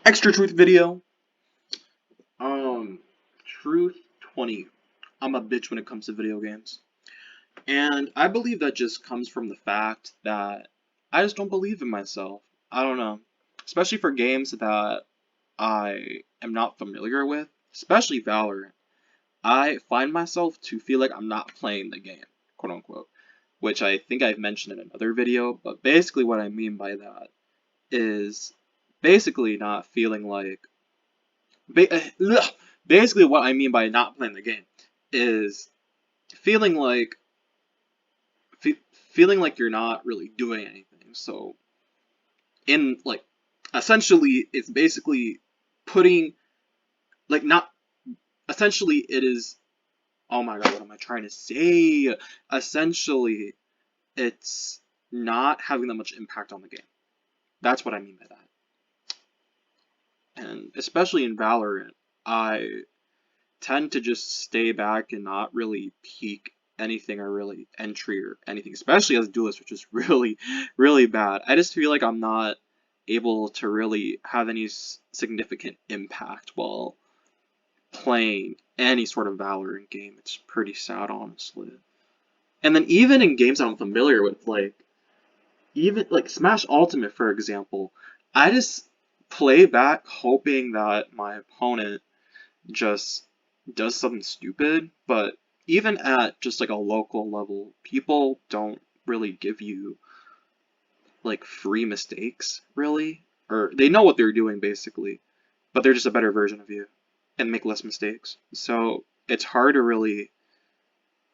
Extra truth video. Um, Truth 20. I'm a bitch when it comes to video games. And I believe that just comes from the fact that I just don't believe in myself. I don't know. Especially for games that I am not familiar with, especially Valorant. I find myself to feel like I'm not playing the game, quote unquote, which I think I've mentioned in another video, but basically what I mean by that is basically not feeling like basically what I mean by not playing the game is feeling like fe feeling like you're not really doing anything. So in like essentially it's basically putting like not essentially it is oh my god, what am I trying to say? Essentially it's not having that much impact on the game. That's what I mean by that. And especially in Valorant, I tend to just stay back and not really peek anything or really entry or anything, especially as a duelist, which is really, really bad. I just feel like I'm not able to really have any significant impact while playing any sort of Valorant game. It's pretty sad, honestly. And then even in games I'm familiar with, like even like Smash Ultimate, for example, I just play back hoping that my opponent just does something stupid, but even at just like a local level, people don't really give you like free mistakes, really. Or they know what they're doing basically, but they're just a better version of you and make less mistakes. So it's hard to really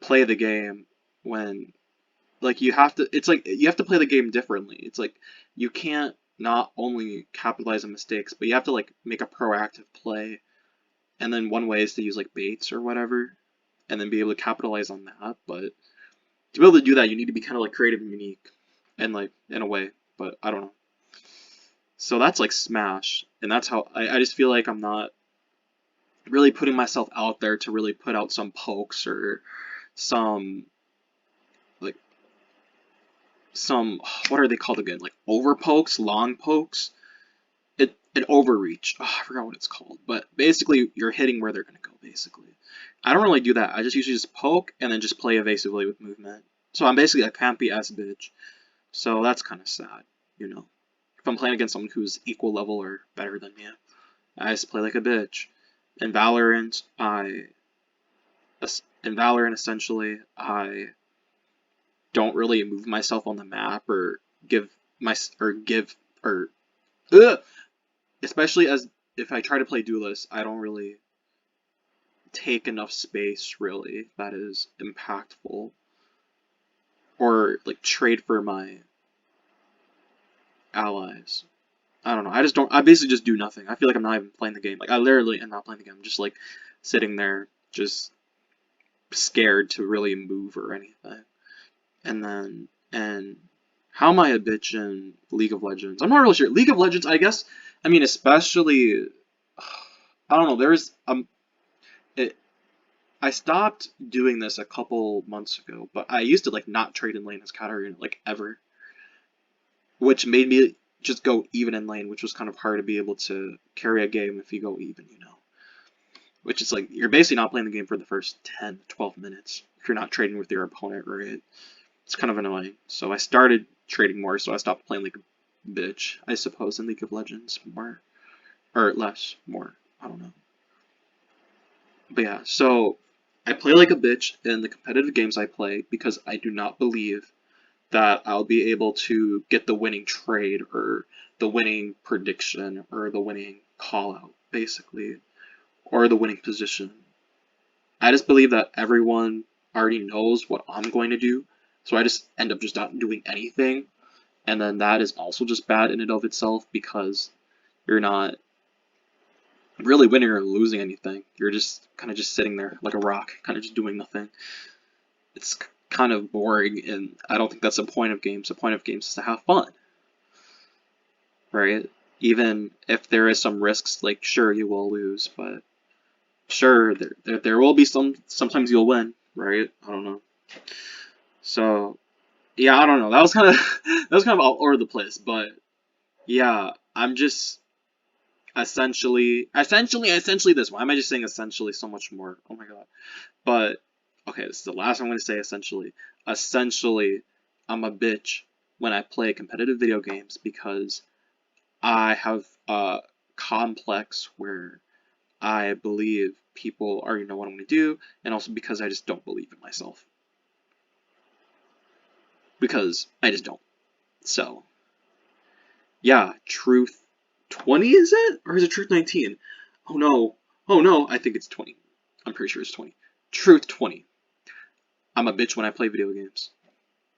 play the game when like you have to it's like you have to play the game differently. It's like you can't not only capitalize on mistakes, but you have to like make a proactive play. And then one way is to use like baits or whatever, and then be able to capitalize on that. But to be able to do that, you need to be kind of like creative and unique, and like in a way. But I don't know. So that's like Smash, and that's how I just feel like I'm not really putting myself out there to really put out some pokes or some like some what are they called again? Like over pokes, long pokes. An overreach. Oh, I forgot what it's called, but basically you're hitting where they're gonna go. Basically, I don't really do that. I just usually just poke and then just play evasively with movement. So I'm basically a campy ass bitch. So that's kind of sad, you know. If I'm playing against someone who's equal level or better than me, I just play like a bitch. In Valorant, essentially I don't really move myself on the map or give my or give or ugh, especially as if I try to play duelist, I don't really take enough space really that is impactful or like trade for my allies. I don't know. I just don't. I basically just do nothing. I feel like I'm not even playing the game. Like I literally am not playing the game. I'm just like sitting there, just scared to really move or anything. And how am I a bitch in League of Legends? I'm not really sure. League of Legends, I guess. I mean, especially. I don't know. It, I stopped doing this a couple months ago, but I used to like not trade in lane as Katarina like ever, which made me just go even in lane, which was kind of hard to be able to carry a game if you go even, you know. Which is like you're basically not playing the game for the first 10, 12 minutes if you're not trading with your opponent, right? It's kind of annoying. So I started trading more, so I stopped playing like a bitch, I suppose, in League of Legends more or less, more. I don't know. But yeah, so I play like a bitch in the competitive games I play because I do not believe that I'll be able to get the winning trade or the winning prediction or the winning call out, basically, or the winning position. I just believe that everyone already knows what I'm going to do, so I just end up just not doing anything, and then that is also just bad in and of itself because you're not really winning or losing anything. You're just kind of just sitting there like a rock, kind of just doing nothing. It's kind of boring, and I don't think that's the point of games. The point of games is to have fun, right? Even if there is some risks, like sure you will lose, but sure there will be sometimes you'll win, right? I don't know. So yeah, I don't know. That was kind of that was kind of all over the place, but yeah, I'm just Essentially this. Why am I just saying essentially so much more? Oh my god. But, okay, this is the last one I'm going to say, essentially. Essentially, I'm a bitch when I play competitive video games because I have a complex where I believe people already know what I'm going to do, and also because I just don't believe in myself. Because I just don't. So, yeah, truth 20 is it? Or is it truth 19? Oh no. Oh no, I think it's 20. I'm pretty sure it's 20. Truth 20. I'm a bitch when I play video games.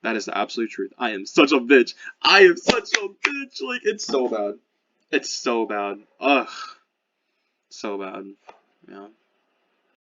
That is the absolute truth. I am such a bitch. I am such a bitch. Like, it's so bad. It's so bad. Ugh. So bad. Yeah.